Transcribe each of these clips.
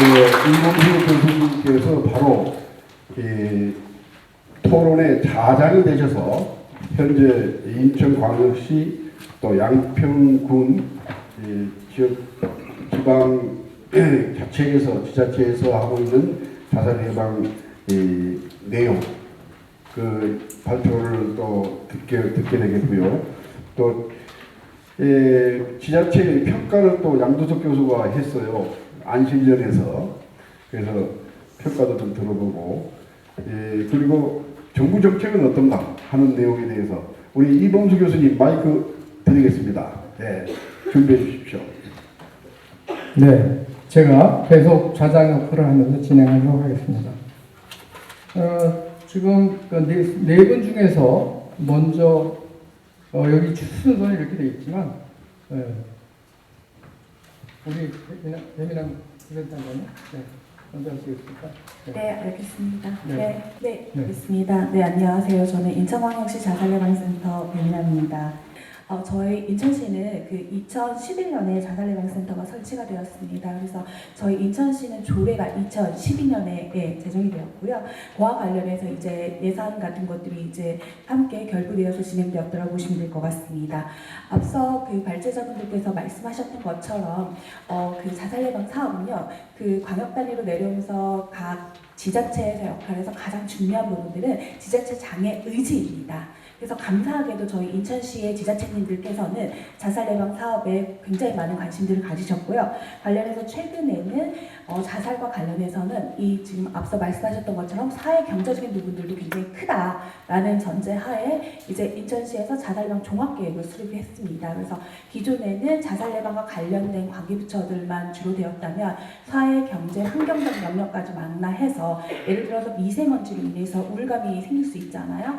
임범수 교수님께서 바로 토론의 자장이 되셔서 현재 인천광역시 또 양평군 지역 지방 자체에서 지자체에서 하고 있는 자살 예방 내용 그 발표를 또 듣게 되겠고요. 또 지자체 평가를 또 양도석 교수가 했어요. 안실련에서. 그래서 평가도 좀 들어보고 그리고 정부 정책은 어떤가 하는 내용에 대해서 우리 이범수 교수님 마이크 드리겠습니다. 네, 준비해 주십시오. 네, 제가 계속 좌장 역할을 하면서 진행하도록 하겠습니다. 지금 네 분 중에서 먼저 여기 순서는 이렇게 되어 있지만 우리 배민환 부센터장님 먼저 하시겠습니까? 네, 알겠습니다. 네. 네, 알겠습니다. 네, 안녕하세요. 저는 인천광역시 자살예방센터 배민환입니다. 저희 인천시는 그 2011년에 자살예방센터가 설치가 되었습니다. 그래서 저희 인천시는 조례가 2012년에 제정이 되었고요. 그와 관련해서 이제 예산 같은 것들이 이제 함께 결부되어서 진행되었다고 보시면 될 것 같습니다. 앞서 그 발제자분들께서 말씀하셨던 것처럼 그 자살예방 사업은요, 그 광역 단위로 내려오면서 각 지자체에서 역할에서 가장 중요한 부분들은 지자체장의 의지입니다. 그래서 감사하게도 저희 인천시의 지자체님들께서는 자살 예방 사업에 굉장히 많은 관심들을 가지셨고요. 관련해서 최근에는 자살과 관련해서는 이 지금 앞서 말씀하셨던 것처럼 사회 경제적인 부분들도 굉장히 크다라는 전제하에 이제 인천시에서 자살 예방 종합계획을 수립했습니다. 그래서 기존에는 자살 예방과 관련된 관계부처들만 주로 되었다면 사회 경제 환경적 영역까지 망라해서 예를 들어서 미세먼지로 인해서 우울감이 생길 수 있잖아요.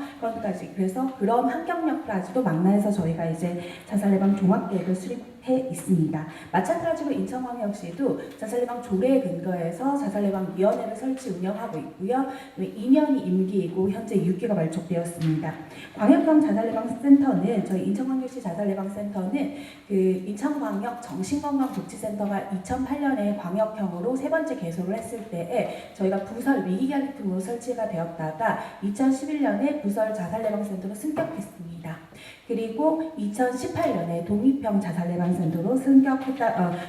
그래서 그런 환경력까지도 망라해서 저희가 이제 자살 예방 종합계획을 수립해 있습니다. 마찬가지로 인천광역시도 자살 예방 조례에 근거해서 자살 예방 위원회를 설치 운영하고 있고요. 2년이 임기이고 현재 6기가 발족되었습니다. 광역형 자살 예방 센터는 저희 인천광역시 자살 예방 센터는 그 인천광역 정신건강복지센터가 2008년에 광역형으로 세 번째 개소를 했을 때에 저희가 부설 위기관리팀으로 설치가 되었다가 2011년에 부설 자살 예방 센터로 승격했습니다. 그리고 2018년에 독립형 자살예방센터로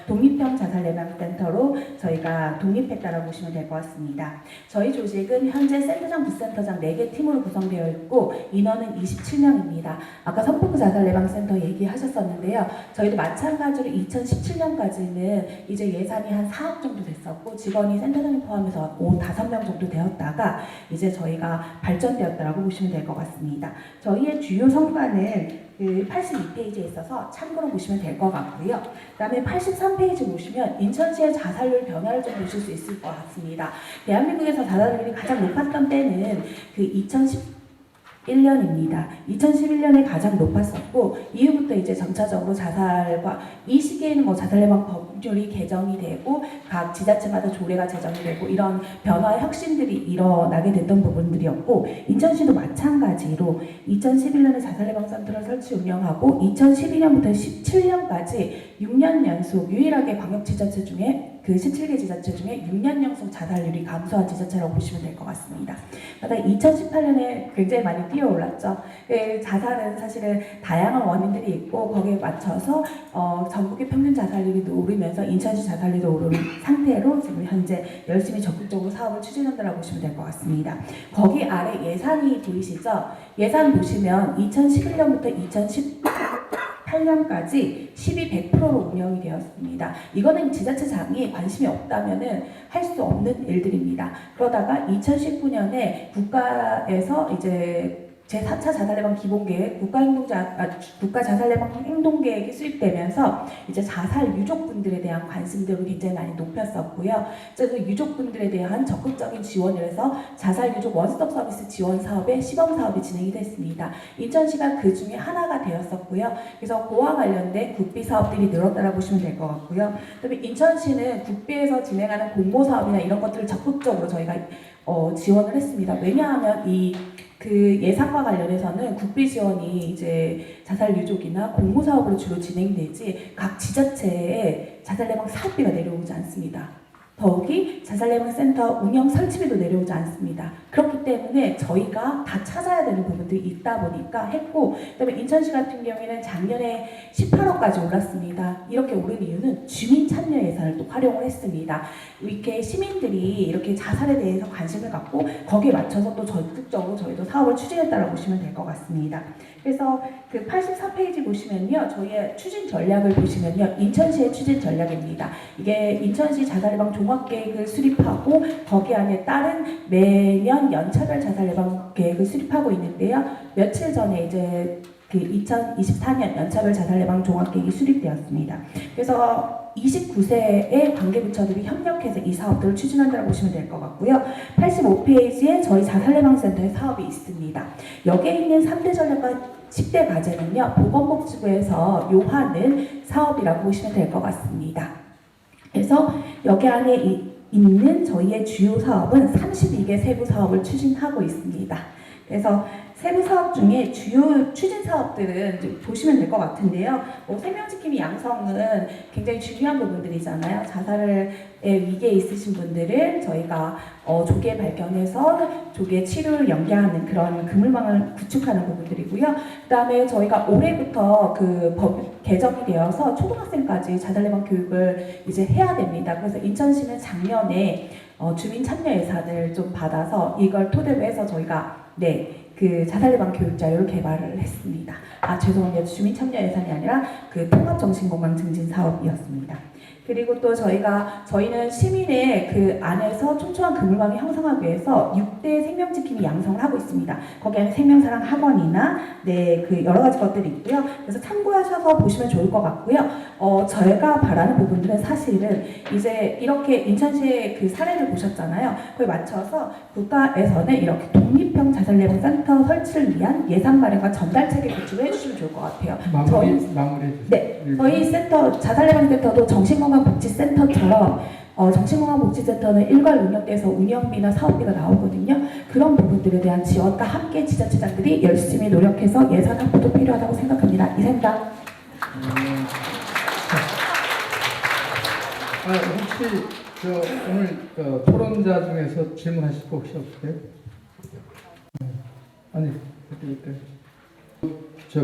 독립형 자살예방센터로 저희가 독립했다라고 보시면 될 것 같습니다. 저희 조직은 현재 센터장, 부센터장 4개 팀으로 구성되어 있고 인원은 27명입니다. 아까 선포구 자살예방센터 얘기하셨었는데요. 저희도 마찬가지로 2017년까지는 이제 예산이 한 4억 정도 됐었고 직원이 센터장님 포함해서 5명 정도 되었다가 이제 저희가 발전되었다라고 보시면 될 것 같습니다. 저희의 주요 성과는 그 82페이지에 있어서 참고로 보시면 될 것 같고요. 그 다음에 83페이지 보시면 인천시의 자살률 변화를 좀 보실 수 있을 것 같습니다. 대한민국에서 자살률이 가장 높았던 때는 그 2011년입니다. 2011년에 가장 높았었고 이후부터 이제 점차적으로 자살과 이 시기에는 뭐 자살예방 법률이 개정이 되고 각 지자체마다 조례가 제정이 되고 이런 변화의 혁신들이 일어나게 됐던 부분들이었고 인천시도 마찬가지로 2011년에 자살예방센터를 설치 운영하고 2012년부터 17년까지 6년 연속 유일하게 광역지자체 중에 그 17개 지자체 중에 6년 연속 자살률이 감소한 지자체라고 보시면 될 것 같습니다. 그러다 2018년에 굉장히 많이 뛰어올랐죠. 자살은 사실은 다양한 원인들이 있고 거기에 맞춰서 전국의 평균 자살률이 오르면서 인천시 자살률도 오르는 상태로 지금 현재 열심히 적극적으로 사업을 추진한다고 보시면 될 것 같습니다. 거기 아래 예산이 보이시죠? 예산 보시면 2011년부터 2018년까지 12% 운영이 되었습니다. 이거는 지자체장이 관심이 없다면은 할 수 없는 일들입니다. 그러다가 2019년에 국가에서 이제 제4차 자살예방 기본계획, 국가 자살예방 행동계획이 수립되면서 이제 자살 유족분들에 대한 관심들을 굉장히 많이 높였었고요. 그래서 유족분들에 대한 적극적인 지원을 해서 자살 유족 원스톱 서비스 지원 사업의 시범 사업이 진행이 됐습니다. 인천시가 그 중에 하나가 되었었고요. 그래서 그와 관련된 국비 사업들이 늘었다고 보시면 될 것 같고요. 그다음에 인천시는 국비에서 진행하는 공모 사업이나 이런 것들을 적극적으로 저희가 지원을 했습니다. 왜냐하면 그 예산과 관련해서는 국비 지원이 이제 자살 유족이나 공모 사업으로 주로 진행되지 각 지자체에 자살 예방 사업비가 내려오지 않습니다. 더욱이 자살예방센터 운영 설치비도 내려오지 않습니다. 그렇기 때문에 저희가 다 찾아야 되는 부분들이 있다 보니까 했고, 그다음에 인천시 같은 경우에는 작년에 18억까지 올랐습니다. 이렇게 오른 이유는 주민 참여 예산을 또 활용을 했습니다. 이렇게 시민들이 이렇게 자살에 대해서 관심을 갖고 거기에 맞춰서 또 적극적으로 저희도 사업을 추진했다고 보시면 될 것 같습니다. 그래서 그 84페이지 보시면요, 저희의 추진 전략을 보시면요, 인천시의 추진 전략입니다. 이게 인천시 자살예방 종합계획을 수립하고 거기 안에 따른 매년 연차별 자살예방 계획을 수립하고 있는데요. 며칠 전에 이제 그 2024년 연차별 자살예방 종합계획이 수립되었습니다. 그래서 29세의 관계부처들이 협력해서 이 사업들을 추진한다고 보시면 될 것 같고요. 85페이지에 저희 자살예방센터의 사업이 있습니다. 여기에 있는 3대 전략과 10대 과제는요, 보건복지부에서 요하는 사업이라고 보시면 될 것 같습니다. 그래서 여기 안에 있는 저희의 주요 사업은 32개 세부 사업을 추진하고 있습니다. 그래서 세부 사업 중에 주요 추진 사업들은 이제 보시면 될 것 같은데요. 생명지킴이 양성은 굉장히 중요한 부분들이잖아요. 자살의 위기에 있으신 분들을 저희가 조기에 발견해서 조기에 치료를 연계하는 그런 그물망을 구축하는 부분들이고요. 그다음에 저희가 올해부터 그 법 개정이 되어서 초등학생까지 자살 예방 교육을 이제 해야 됩니다. 그래서 인천시는 작년에 주민 참여 예산을 좀 받아서 이걸 토대로 해서 저희가 그 자살 예방 교육 자료를 개발을 했습니다. 죄송합니다. 주민 참여 예산이 아니라 그 통합 정신건강 증진 사업이었습니다. 그리고 또 저희는 시민의 그 안에서 촘촘한 그물망을 형성하기 위해서 6대 생명지킴이 양성을 하고 있습니다. 거기 안에 생명사랑 학원이나 그 여러 가지 것들이 있고요. 그래서 참고하셔서 보시면 좋을 것 같고요. 저희가 바라는 부분들은 사실은 이제 이렇게 인천시의 그 사례를 보셨잖아요. 거기에 맞춰서 국가에서는 이렇게 독립형 자살예방센터 설치를 위한 예산 마련과 전달 체계 구축을 해주시면 좋을 것 같아요. 마무리해 주세요. 네, 저희 센터 자살예방센터도 정신건강복지센터처럼 정신건강복지센터는 일괄 운영돼서 운영비나 사업비가 나오거든요. 그런 부분들에 대한 지원과 함께 지자체장들이 열심히 노력해서 예산 확보도 필요하다고 생각합니다. 이상입니다. 혹시 오늘 토론자 중에서 질문하실 거 혹시 없으세요? 아니, 그때.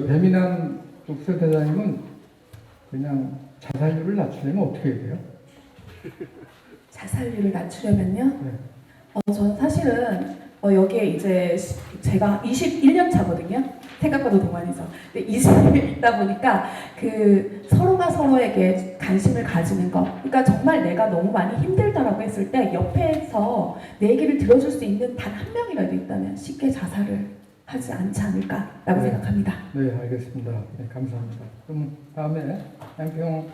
배민환 국세대장님은 그냥 자살률을 낮추려면 어떻게 해야 돼요? 자살률을 낮추려면요? 네. 저는 사실은 여기에 이제 제가 21년 차거든요. 생각보다 동안에서. 근데 20년 있다 보니까 그 서로가 서로에게 관심을 가지는 거. 그러니까 정말 내가 너무 많이 힘들다라고 했을 때 옆에서 내 얘기를 들어줄 수 있는 단 한 명이라도 있다면 쉽게 자살을 하지 않지 않을까라고 생각합니다. 네, 알겠습니다. 네, 감사합니다. 그럼 다음에 양평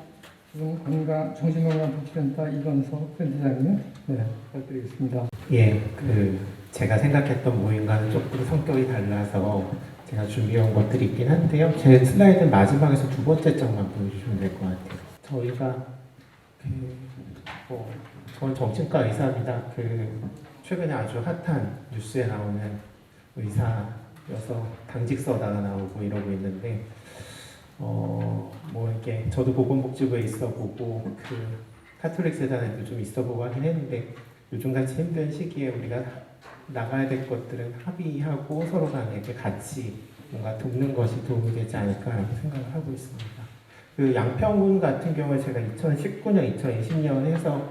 정신건강복지센터 이건석 센터장님, 부탁드리겠습니다. 예, 제가 생각했던 모임과는 조금 성격이 달라서 제가 준비해온 것들이 있긴 한데요. 제 슬라이드 마지막에서 두 번째 장만 보여주시면 될 것 같아요. 저희가 저는 정신과 의사입니다. 최근에 아주 핫한 뉴스에 나오는 의사여서 당직서다가 나오고 이러고 있는데 이렇게 저도 보건복지부에 있어보고 카톨릭 재단에도 좀 있어보고 하긴 했는데 요즘같이 힘든 시기에 우리가 나가야 될 것들은 합의하고 서로 간에 이렇게 같이 뭔가 돕는 것이 도움이 되지 않을까라고 생각을 하고 있습니다. 양평군 같은 경우에 제가 2019년, 2020년 해서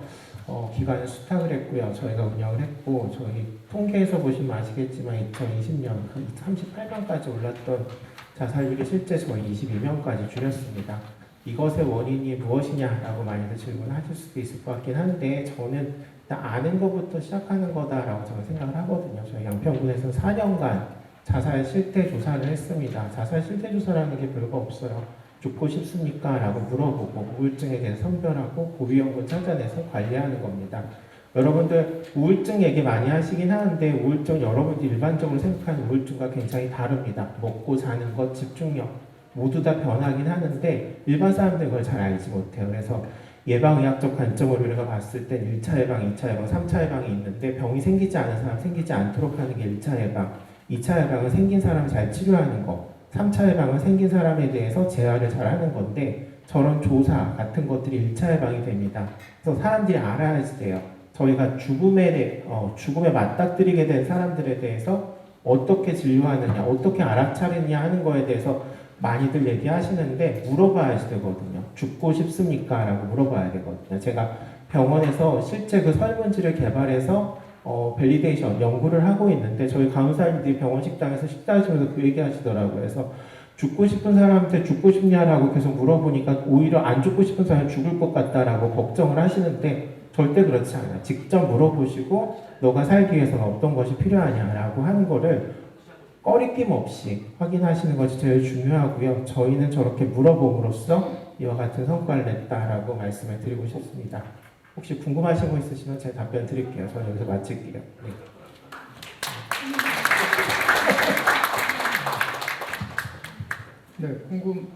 기관을 수탁을 했고요. 저희가 운영을 했고 저희 통계에서 보시면 아시겠지만 2020년 38명까지 올랐던 자살률이 실제 저희 22명까지 줄였습니다. 이것의 원인이 무엇이냐라고 많이들 질문하실 수도 있을 것 같긴 한데 저는 일단 아는 것부터 시작하는 거다라고 저는 생각을 하거든요. 저희 양평군에서 4년간 자살 실태 조사를 했습니다. 자살 실태 조사라는 게 별거 없어요. 죽고 싶습니까? 라고 물어보고 우울증에 대해서 선별하고 고위험군 찾아내서 관리하는 겁니다. 여러분들 우울증 얘기 많이 하시긴 하는데 우울증 여러분들이 일반적으로 생각하는 우울증과 굉장히 다릅니다. 먹고 자는 것, 집중력 모두 다 변하긴 하는데 일반 사람들은 그걸 잘 알지 못해요. 그래서 예방의학적 관점으로 우리가 봤을 땐 1차 예방, 2차 예방, 3차 예방이 있는데 병이 생기지 않은 사람 생기지 않도록 하는 게 1차 예방, 2차 예방은 생긴 사람을 잘 치료하는 거, 3차 예방은 생긴 사람에 대해서 재활을 잘 하는 건데 저런 조사 같은 것들이 1차 예방이 됩니다. 그래서 사람들이 알아야 돼요. 저희가 죽음에 맞닥뜨리게 된 사람들에 대해서 어떻게 진료하느냐, 어떻게 알아차리느냐 하는 거에 대해서 많이들 얘기하시는데 물어봐야 되거든요. 죽고 싶습니까? 라고 물어봐야 되거든요. 제가 병원에서 실제 그 설문지를 개발해서 밸리데이션 연구를 하고 있는데 저희 간호사님들이 병원 식당에서 식사하시면서 그 얘기 하시더라고요. 그래서 죽고 싶은 사람한테 죽고 싶냐라고 계속 물어보니까 오히려 안 죽고 싶은 사람이 죽을 것 같다라고 걱정을 하시는데 절대 그렇지 않아요. 직접 물어보시고 너가 살기 위해서는 어떤 것이 필요하냐라고 하는 거를 꺼리낌 없이 확인하시는 것이 제일 중요하고요. 저희는 저렇게 물어봄으로써 이와 같은 성과를 냈다라고 말씀을 드리고 싶습니다. 혹시 궁금하신 거 있으시면 제가 답변 드릴게요. 저는 여기서 마칠게요. 네.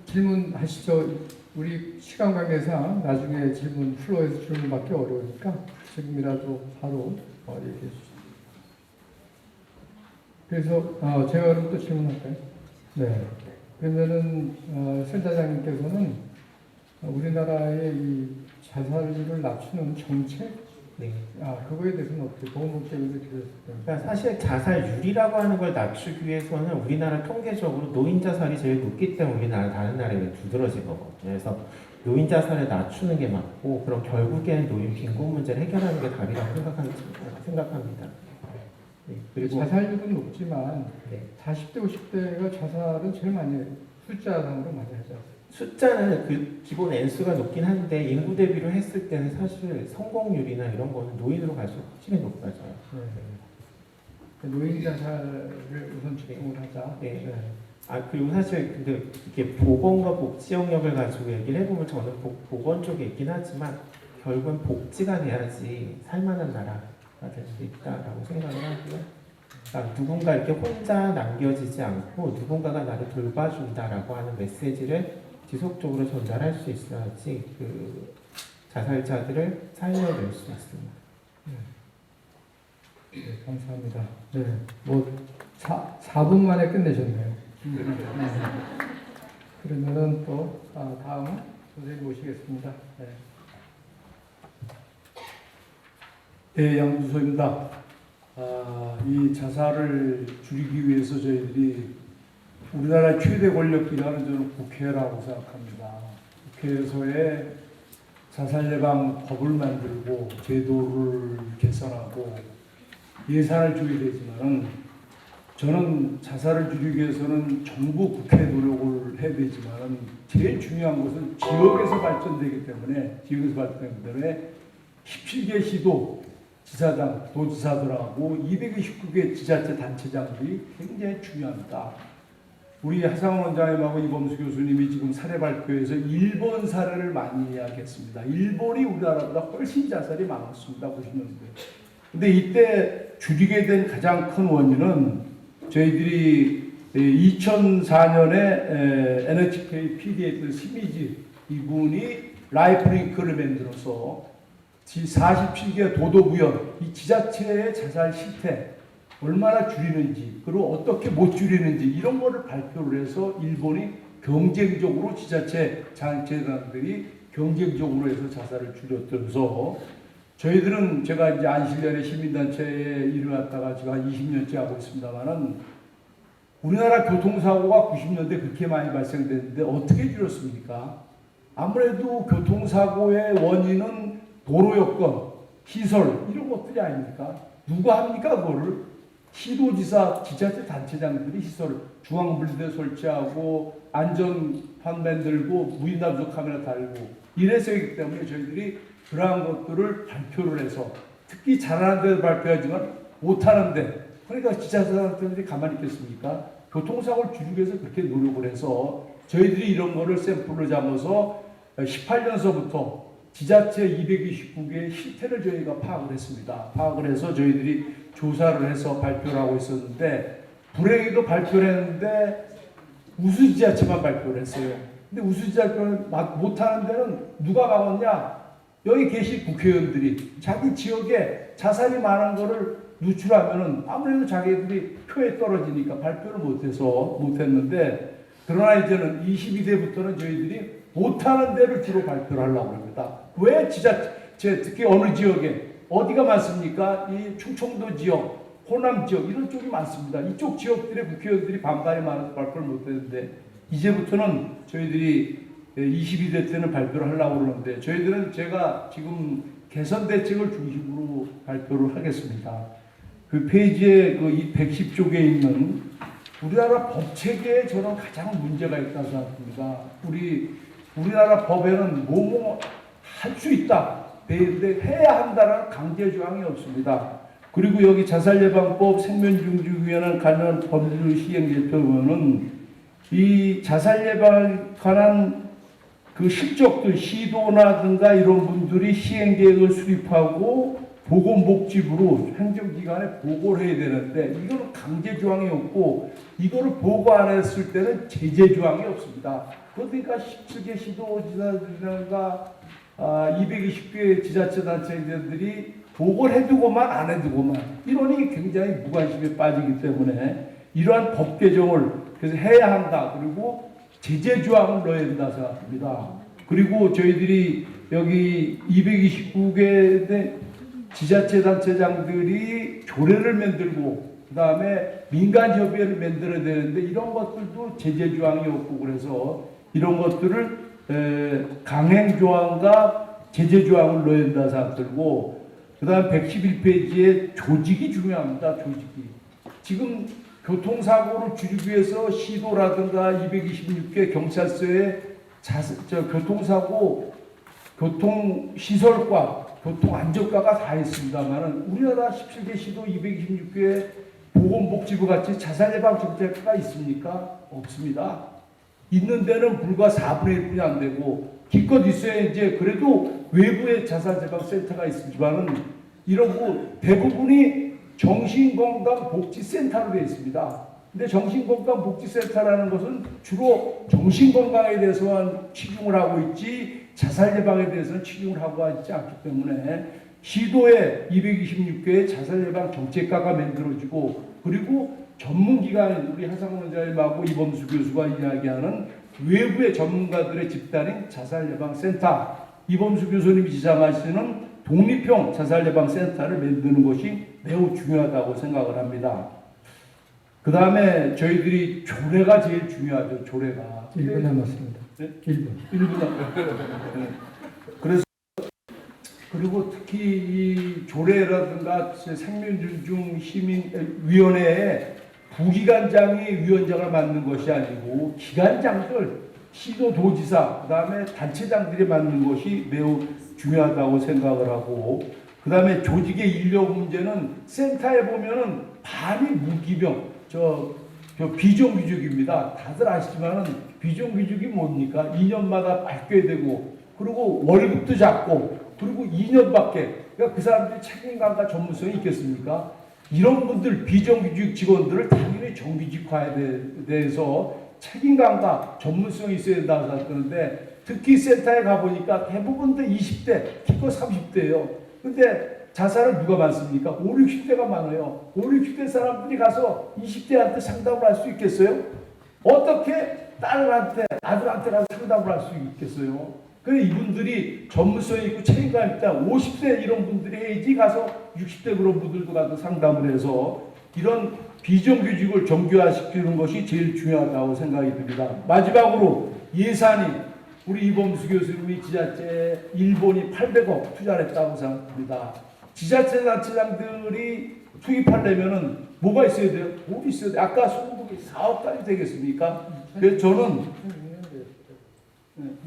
질문하시죠. 우리 시간 관계상 나중에 질문 플로에서 질문 받기 어려우니까 지금이라도 바로 얘기해 주시죠. 그래서 제가 그럼 또 질문할까요? 네. 그러면은 센터장님께서는 우리나라의 이 자살률을 낮추는 정책, 네. 그거에 대해서는 어떻게 보건복지부에서 드렸을 때? 그러니까 사실 자살률이라고 하는 걸 낮추기 위해서는 우리나라 통계적으로 노인 자살이 제일 높기 때문에 우리나라 다른 나라에 두드러진 거거든요. 그래서 노인 자살을 낮추는 게 맞고 그럼 결국에는 노인 빈곤 문제를 해결하는 게 답이라고 생각합니다. 네. 그리고 자살률은 높지만 네. 40대, 50대가 자살은 제일 많이 해요. 숫자상으로 많이 하죠. 숫자는 그 기본 N수가 높긴 한데 인구 대비로 했을 때는 사실 성공률이나 이런 거는 노인으로 갈수록 확실히 높아져요. 노인 자살을 우선 집중을 하자. 네. 그리고 사실 근데 이게 보건과 복지 영역을 가지고 얘기를 해보면 저는 보건 쪽에 있긴 하지만 결국은 복지가 돼야지 살만한 나라가 될 수 있다라고 생각을 하고요. 그러니까 누군가 이렇게 혼자 남겨지지 않고 누군가가 나를 돌봐준다라고 하는 메시지를 지속적으로 전달할 수 있어야지 그 자살자들을 살려낼 수 있습니다. 네, 감사합니다. 네, 4분 만에 끝내셨네요. 그러면은 또 다음 선생님 모시겠습니다. 네, 양주소입니다. 이 자살을 줄이기 위해서 저희들이 우리나라 최대 권력기관은 저는 국회라고 생각합니다. 국회에서의 자살 예방 법을 만들고 제도를 개선하고 예산을 줘야 되지만은 저는 자살을 줄이기 위해서는 정부 국회 노력을 해야 되지만은 제일 중요한 것은 지역에서 발전되기 때문에 17개 시도 지사장, 도지사들하고 229개 지자체 단체장들이 굉장히 중요합니다. 우리 하상원 원장님하고 이범수 교수님이 지금 사례 발표에서 일본 사례를 많이 이야기했습니다. 일본이 우리나라보다 훨씬 자살이 많았습니다. 보시는데. 근데 이때 줄이게 된 가장 큰 원인은 저희들이 2004년에 NHK PD했던 심의지 이분이 라이프링크를 만들어서 47개 도도부연 이 지자체의 자살 실태 얼마나 줄이는지 그리고 어떻게 못 줄이는지 이런 거를 발표를 해서 일본이 경쟁적으로 지자체 장체단들이 경쟁적으로 해서 자살을 줄였면서 저희들은 제가 이제 안실련의 시민단체에 일을 갖다가 지금 한 20년째 하고 있습니다만은 우리나라 교통사고가 90년대 그렇게 많이 발생됐는데 어떻게 줄였습니까? 아무래도 교통사고의 원인은 도로 여건, 시설 이런 것들이 아닙니까? 누가 합니까 그거를? 시도지사, 지자체 단체장들이 시설 중앙분리대 설치하고 안전판 만들고 무인담수 카메라 달고 이래서 했기 때문에 저희들이 그러한 것들을 발표를 해서 특히 잘하는 데도 발표하지만 못하는데 그러니까 지자체장들이 가만히 있겠습니까? 교통사고를 줄이기 위해서 그렇게 노력을 해서 저희들이 이런 거를 샘플을 잡아서 18년서부터 지자체 229개의 실태를 저희가 파악을 했습니다. 파악을 해서 저희들이 조사를 해서 발표를 하고 있었는데 불행히도 발표를 했는데 우수지자체만 발표를 했어요. 근데 우수지자체를 못하는 데는 누가 막았냐? 여기 계신 국회의원들이 자기 지역에 자살이 많은 거를 누출하면은 아무래도 자기들이 표에 떨어지니까 발표를 못했는데 그러나 이제는 22대부터는 저희들이 못하는 데를 주로 발표를 하려고 합니다. 왜 지자체, 특히 어느 지역에 어디가 많습니까? 이 충청도 지역, 호남 지역 이런 쪽이 많습니다. 이쪽 지역들의 국회의원들이 반발이 많아서 발표를 못했는데 이제부터는 저희들이 22대 때는 발표를 하려고 그러는데 저희들은 제가 지금 개선 대책을 중심으로 발표를 하겠습니다. 그 페이지에 그 110쪽에 있는 우리나라 법 체계에 저는 가장 문제가 있다고 생각합니다. 우리나라 법에는 뭐뭐 할 수 있다, 되는데 해야 한다는 강제 조항이 없습니다. 그리고 여기 자살예방법 생명중지위원회 관련 법률 시행제표 보면은 이 자살예방에 관한 그 실적들 시도나든가 이런 분들이 시행계획을 수립하고 보건복지부로 행정기관에 보고를 해야 되는데 이거는 강제 조항이 없고 이거를 보고 안 했을 때는 제재 조항이 없습니다. 그러니까 17개 시도지사들과 220개 지자체단체들이 보고를 해두고만 안 해두고만 이러니 굉장히 무관심에 빠지기 때문에 이러한 법 개정을 그래서 해야 한다. 그리고 제재 조항을 넣어야 된다 생각합니다. 그리고 저희들이 여기 229개 지자체 단체장들이 조례를 만들고 그 다음에 민간협의회를 만들어야 되는데 이런 것들도 제재 조항이 없고 그래서 이런 것들을 강행조항과 제재조항을 넣어야 된다 생각들고 그 다음 111페이지에 조직이 중요합니다. 조직이. 지금 교통사고를 줄이기 위해서 시도라든가 226개 경찰서에 교통사고 교통시설과 교통안전과가 다 있습니다만 우리나라 17개 시도 226개 보건복지부 같이 자살예방 정책과가 있습니까? 없습니다. 있는 데는 불과 4분의 1뿐이 안 되고 기껏 있어야 이제 그래도 외부에 자살예방센터가 있지만은 이러고 대부분이 정신건강복지센터로 되어 있습니다. 근데 정신건강복지센터라는 것은 주로 정신건강에 대해서만 치중을 하고 있지 자살예방에 대해서는 치중을 하고 있지 않기 때문에 시도에 226개의 자살예방 정책과가 만들어지고 그리고 전문기관인 우리 하상훈 원장님하고 이범수 교수가 이야기하는 외부의 전문가들의 집단인 자살예방센터 이범수 교수님이 지향하시는 독립형 자살예방센터를 만드는 것이 매우 중요하다고 생각을 합니다. 그 다음에 저희들이 조례가 제일 중요하죠. 조례가. 1분 남았습니다. 네? 1분. 1분 그래서 그리고 특히 이 조례라든가 생명존중 시민위원회에 부기관장이 위원장을 맡는 것이 아니고 기관장들 시도도지사 그다음에 단체장들이 맡는 것이 매우 중요하다고 생각을 하고 그다음에 조직의 인력 문제는 센터에 보면은 반이 무기명 비정규직입니다. 다들 아시지만은 비정규직이 뭡니까? 2년마다 바뀌어야 되고 그리고 월급도 작고 그리고 2년밖에 그러니까 그 사람들이 책임감과 전문성이 있겠습니까? 이런 분들 비정규직 직원들을 당연히 정규직화에 대해서 책임감과 전문성이 있어야 된다고 생각하는데 특히 센터에 가보니까 대부분도 20대, 기껏 30대예요. 근데 자살은 누가 많습니까? 5, 60대가 많아요. 5, 60대 사람들이 가서 20대한테 상담을 할 수 있겠어요? 어떻게 딸한테, 아들한테 가서 상담을 할 수 있겠어요? 그래 이분들이 전문성이 있고 책임감 있다. 50대 이런 분들이 해야지 가서 60대 그런 분들도 가서 상담을 해서 이런 비정규직을 정규화시키는 것이 제일 중요하다고 생각이 듭니다. 마지막으로 예산이 우리 이범수 교수님이 지자체에 일본이 800억 투자를 했다고 생각합니다. 지자체 단체장들이 투입하려면은 뭐가 있어야 돼요? 돈이 있어야 돼요. 아까 소득이 4억까지 되겠습니까? 그래서 저는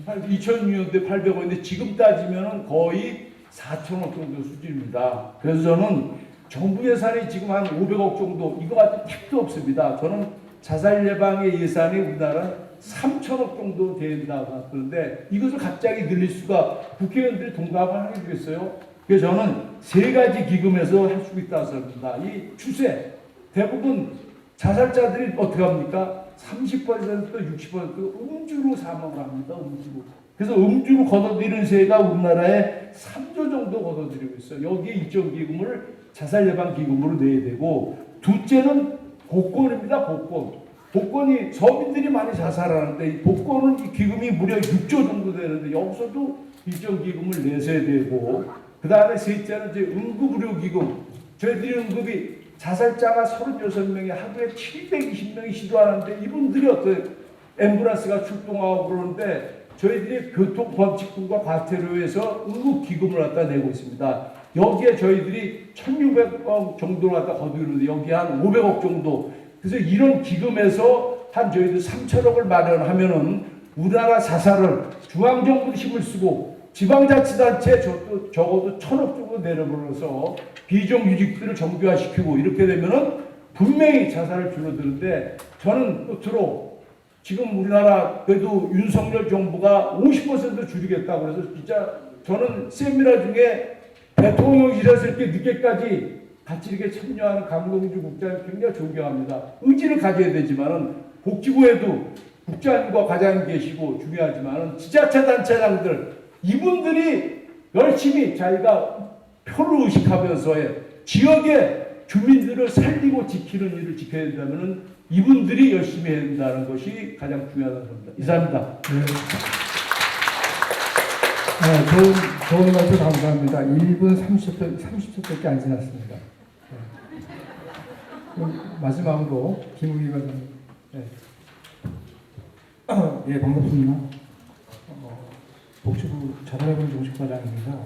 2006년도에 800억인데 지금 따지면 거의 4천억 정도 수준입니다. 그래서 저는 정부 예산이 지금 한 500억 정도 이거 같은 택도 없습니다. 저는 자살 예방의 예산이 우리나라 3천억 정도 된다고 하는데 이것을 갑자기 늘릴 수가 국회의원들이 동감을 하게 되겠어요. 그래서 저는 세 가지 기금에서 할 수 있다고 생각합니다. 이 추세 대부분 자살자들이 어떻게 합니까? 30% 60% 음주로 사망을 합니다. 음주로. 그래서 음주로 걷어들이는 세가 우리나라에 3조 정도 걷어들이고 있어요. 여기에 일정 기금을 자살 예방 기금으로 내야 되고 둘째는 복권입니다. 복권. 복권이 서민들이 많이 자살하는데 이 복권은 이 기금이 무려 6조 정도 되는데 여기서도 일정 기금을 내셔야 되고 그 다음에 셋째는 이제 응급의료기금 저희들이 응급이 자살자가 36명이 하루에 720명이 시도하는데 이분들이 어떤 앰뷸런스가 출동하고 그러는데 저희들이 교통범칙금과 과태료에서 응급기금을 갖다 내고 있습니다. 여기에 저희들이 1,600억 정도를 갖다 거두는데 여기 한 500억 정도. 그래서 이런 기금에서 한 저희들 3천억을 마련하면은 우리나라 자살을 중앙정부도 힘을 쓰고 지방자치단체 적어도 1,000억 정도 내려버려서 비정규직들을 정규화시키고 이렇게 되면은 분명히 자살을 줄어드는데 저는 끝으로 지금 우리나라 그래도 윤석열 정부가 50% 줄이겠다고 그래서 진짜 저는 세미나 중에 대통령실에서 이렇게 늦게까지 같이 이렇게 참여하는 강동주 국장을 굉장히 존경합니다. 의지를 가져야 되지만은 복지부에도 국장님과 과장님 계시고 중요하지만은 지자체 단체장들 이분들이 열심히 자기가 표를 의식하면서의 지역의 주민들을 살리고 지키는 일을 지켜야 된다면은 이분들이 열심히 해야 된다는 것이 가장 중요하다고 봅니다. 이상입니다. 좋은 말씀 감사합니다. 1분 30초밖에 안 지났습니다. 마지막으로 김우기 의원님. 예, 반갑습니다. 복지부 자살해본 정책과장입니다.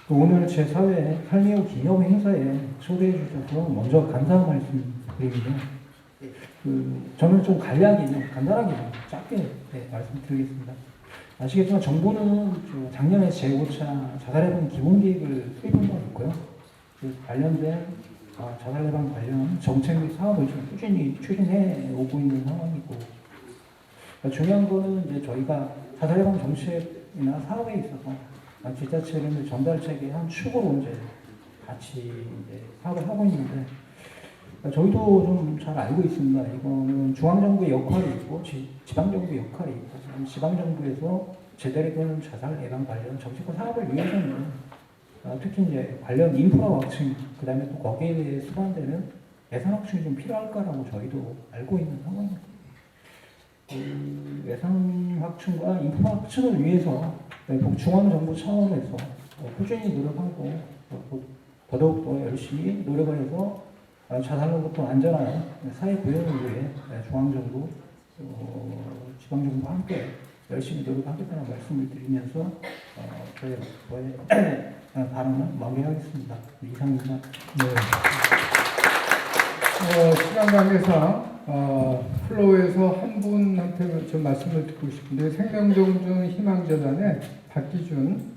오늘 제 사회 삶의 기념 행사에 초대해 주셔서 먼저 감사 말씀드립니다. 저는 좀 간단하게 짧게 말씀드리겠습니다. 아시겠지만 정부는 작년에 제5차 자살예방 기본계획을 수립한 바 있고요. 관련된 자살예방 관련 정책 및 사업을 좀 꾸준히 추진해 오고 있는 상황이고, 중요한 거는 이제 저희가 자살예방 정책이나 사업에 있어서 지자체를 전달체계 한 축으로 이제 같이 이제 사업을 하고 있는데, 저희도 좀 잘 알고 있습니다. 이거는 중앙정부의 역할이 있고 지방정부의 역할이 있고, 지방정부에서 제대로 된 자살 예방 관련 정책과 사업을 위해서는 특히 이제 관련 인프라 확충, 그 다음에 또 거기에 대해 수반되는 예산 확충이 좀 필요할까라고 저희도 알고 있는 상황입니다. 예산 확충과 인프라 확충을 위해서 중앙정부 차원에서 꾸준히 노력하고 더더욱 열심히 노력을 해서 자살로부터 안전한 사회 구현을 위해 중앙정부, 지방정부와 함께 열심히 노력하겠다는 말씀을 드리면서 저의 발언을 마무리하겠습니다. 이상입니다. 네. 시간 관계상 플로우에서 한 분한테 좀 말씀을 듣고 싶은데 생명동중 희망재단의 박기준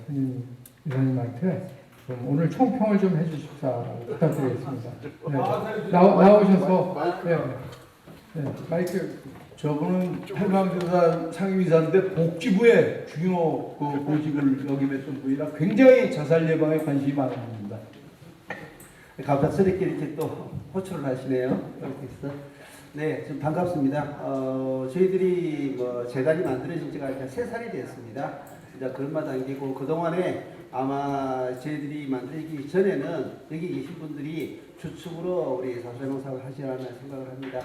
선임 이사님한테 좀 오늘 총평을 좀 해주십사 부탁드리겠습니다. 나오셔서 마이크. 저분은 해방조사 상임이사인데 복지부의 중요 보직을 역임했던 분이라 굉장히 자살 예방에 관심이 많은 분입니다. 갑작스럽게 이렇게 또 호출을 하시네요. 여기서. 네, 좀 반갑습니다. 저희들이 재단이 만들어진 지가 이제 3살이 됐습니다. 이제 걸마 당기고 그동안에 아마 저희들이 만들기 전에는 여기 계신 분들이 주축으로 우리 자살예방 사업을 하시라는 생각을 합니다.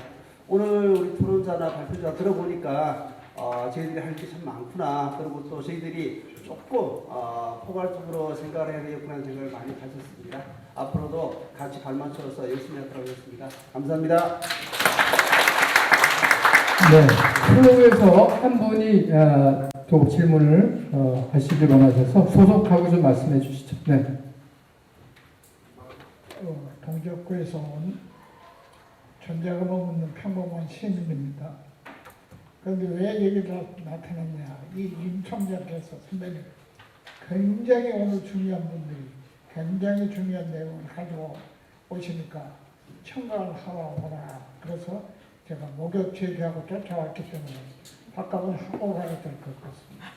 오늘 우리 토론자나 발표자 들어보니까 저희들이 할 게 참 많구나. 그리고 또 저희들이 조금 포괄적으로 생각을 해야 되겠구나 하는 생각을 많이 가졌습니다. 앞으로도 같이 발맞춰서 열심히 하도록 하겠습니다. 감사합니다. 네, 플로우에서 한 분이 또 질문을 하시길 원하셔서 소속하고 좀 말씀해 주시죠. 네. 동작구에서 온 존재감 없는 평범한 시민입니다. 그런데 왜 여기 나타났냐? 이 임총장께서 선배님 굉장히 오늘 중요한 분들이 굉장히 중요한 내용을 가지고 오시니까 청각을 하러 오라. 그래서 제가 목욕 제기하고 쫓아왔기 때문에 밥값은 하고 가야 될 것 같습니다.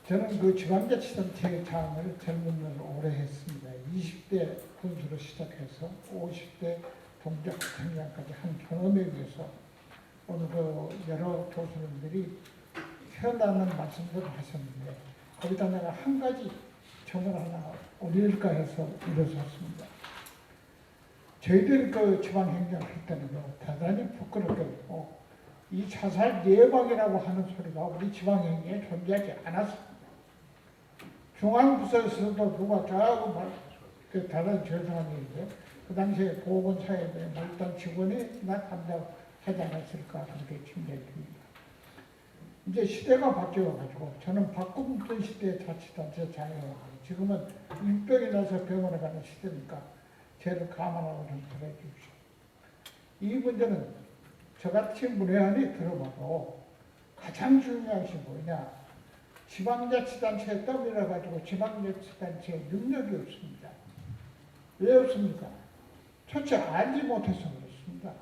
저는 그 지방자치단체 장을 젊은 날 오래 했습니다. 20대 군수로 시작해서 50대 동작청장까지 한 경험에 의해서 오늘 그 여러 교수님들이 현안한 말씀들을 하셨는데 거기다 내가 한 가지 점을 하나 올릴까 해서 일어섰습니다. 저희들 그 지방행정을 할 때는요, 대단히 부끄럽게도 이 자살 예방이라고 하는 소리가 우리 지방행정에 존재하지 않았습니다. 중앙부서에서도 누가 저하고 그 다른 죄송한 얘기인데, 그 당시에 보건사회에 몰던 직원이 나 감당하지 않았을까 그렇게 짐작이 듭니다. 이제 시대가 바뀌어가지고 저는 박근혜 시대의 자치단체 자유화하고 지금은 인병이 나서 병원에 가는 시대니까 저를 감안하고 좀 들어주십시오. 이 문제는 저같이 문외한이 들어봐도 가장 중요한 것이 뭐냐, 지방자치단체에 떠밀어 가지고 지방자치단체에 능력이 없습니다. 왜 없습니까? 첫째, 알지 못해서 그렇습니다.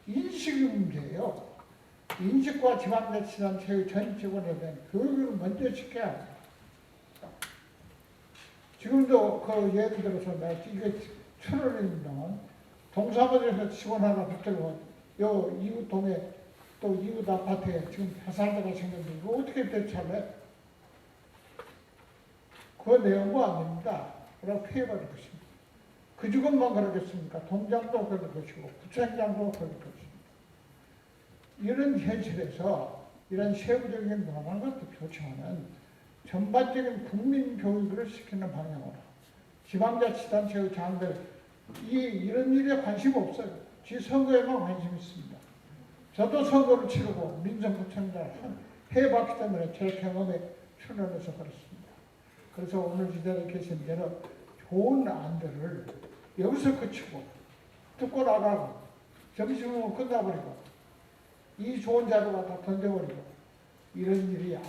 인식의 문제예요. 인식과 지방자치단체의 전 직원에 대한 교육을 먼저 시켜야 합니다. 지금도 그 예를 들어서 내가 이게 1,000원이면 동사무소에서 직원 하나 붙들고 요 이웃 동에 또 이웃 아파트에 지금 자살자가 생겼는데 이거 어떻게 대처할래? 그 내용도 아닙니다. 그러고 피해받을 것입니다. 그 직원만 그러겠습니까? 동장도 그럴 것이고 구청장도 그럴 것입니다. 이런 현실에서 이런 세부적인 논하는 것도 좋지만은 전반적인 국민 교육을 시키는 방향으로 지방자치단체의 장들 이런 일에 관심 없어요. 지 선거에만 관심 있습니다. 저도 선거를 치르고 민정구청장을 해봤기 때문에 제 경험에 출연해서 그렇습니다. 그래서 오늘 이 자리에 계신 여러 좋은 안들을 여기서 그치고 듣고 나가고 점심은 끝나버리고 이 좋은 자료가 다 던져버리고 이런 일이 안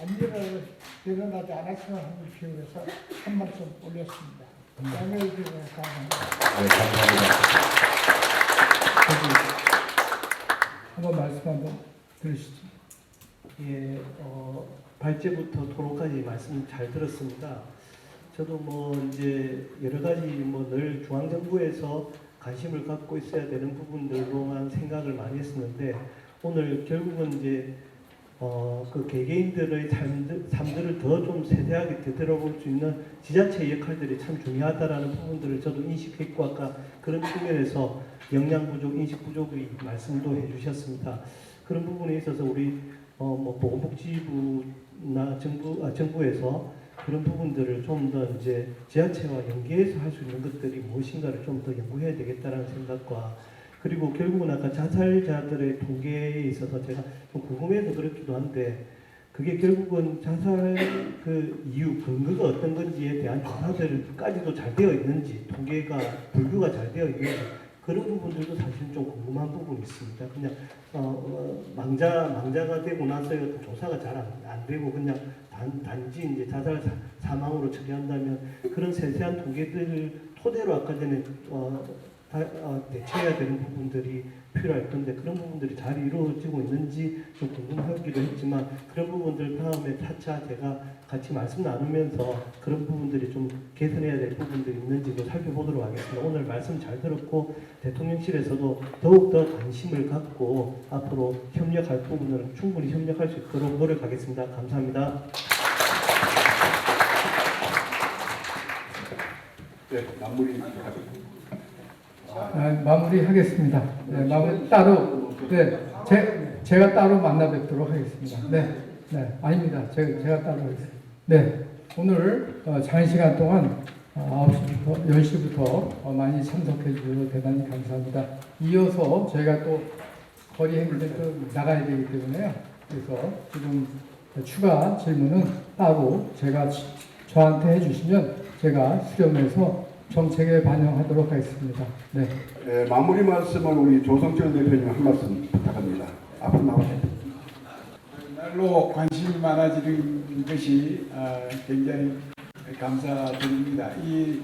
일어나지 않았으면 하는 기회에서 한 말씀 올렸습니다. 양해해 주셔서 감사합니다. 네, 감사합니다. 한번 말씀 한번 들으시죠. 예, 발제부터 토론까지 말씀 잘 들었습니다. 저도 뭐 이제 여러 가지 뭐 늘 중앙정부에서 관심을 갖고 있어야 되는 부분들로만 생각을 많이 했었는데 오늘 결국은 이제 그 개개인들의 삶들을 더 좀 세세하게 되돌아볼 수 있는 지자체의 역할들이 참 중요하다라는 부분들을 저도 인식했고 아까 그런 측면에서 역량 부족, 인식 부족의 말씀도 해주셨습니다. 그런 부분에 있어서 우리 뭐 보건복지부나 정부에서 그런 부분들을 좀 더 이제 지자체와 연계해서 할 수 있는 것들이 무엇인가를 좀 더 연구해야 되겠다라는 생각과 그리고 결국은 아까 자살자들의 통계에 있어서 제가 좀 궁금해서 그렇기도 한데 그게 결국은 자살 그 이유 근거가 어떤 건지에 대한 조사들까지도 잘 되어 있는지 통계가 분류가 잘 되어 있는지 그런 부분들도 사실 좀 궁금한 부분이 있습니다. 그냥 망자가 되고 나서의 어떤 조사가 잘 안 되고 그냥 단지 이제 자살 사망으로 처리한다면 그런 세세한 통계들을 토대로 아까 전에 대처해야 되는 부분들이 필요할 건데 그런 부분들이 잘 이루어지고 있는지 좀 궁금하기도 했지만 그런 부분들 다음에 차차 제가 같이 말씀 나누면서 그런 부분들이 좀 개선해야 될 부분들이 있는지도 살펴보도록 하겠습니다. 오늘 말씀 잘 들었고 대통령실에서도 더욱더 관심을 갖고 앞으로 협력할 부분은 충분히 협력할 수 있도록 노력하겠습니다. 감사합니다. 네, 마무리. 마무리하겠습니다. 네, 마무리 따로 제가 따로 만나 뵙도록 하겠습니다. 네, 아닙니다. 제가 따로 하겠습니다. 네, 오늘 장시간 동안 9시부터 10시부터 많이 참석해 주셔서 대단히 감사합니다. 이어서 저희가 또 거리 행진에 또 나가야 되기 때문에요. 그래서 지금 추가 질문은 따로 저한테 해주시면 제가 수렴해서 정책에 반영하도록 하겠습니다. 네. 네, 마무리 말씀은 우리 조성철 대표님 한 말씀 부탁합니다. 앞으로 나오세요. 날로 관심이 많아지는 것이 굉장히 감사드립니다. 이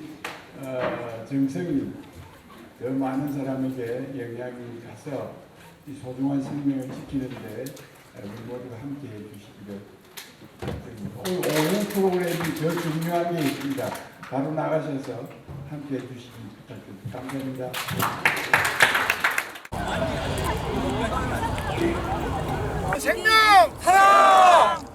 정성이 더 많은 사람에게 영향이 가서 이 소중한 생명을 지키는데 우리 모두가 함께 해주시기를 부탁드립니다. 오늘 오후 프로그램이 더 중요한 게 있습니다. 바로 나가셔서 함께 해주시기 부탁드립니다. 감사합니다. 생명 하나!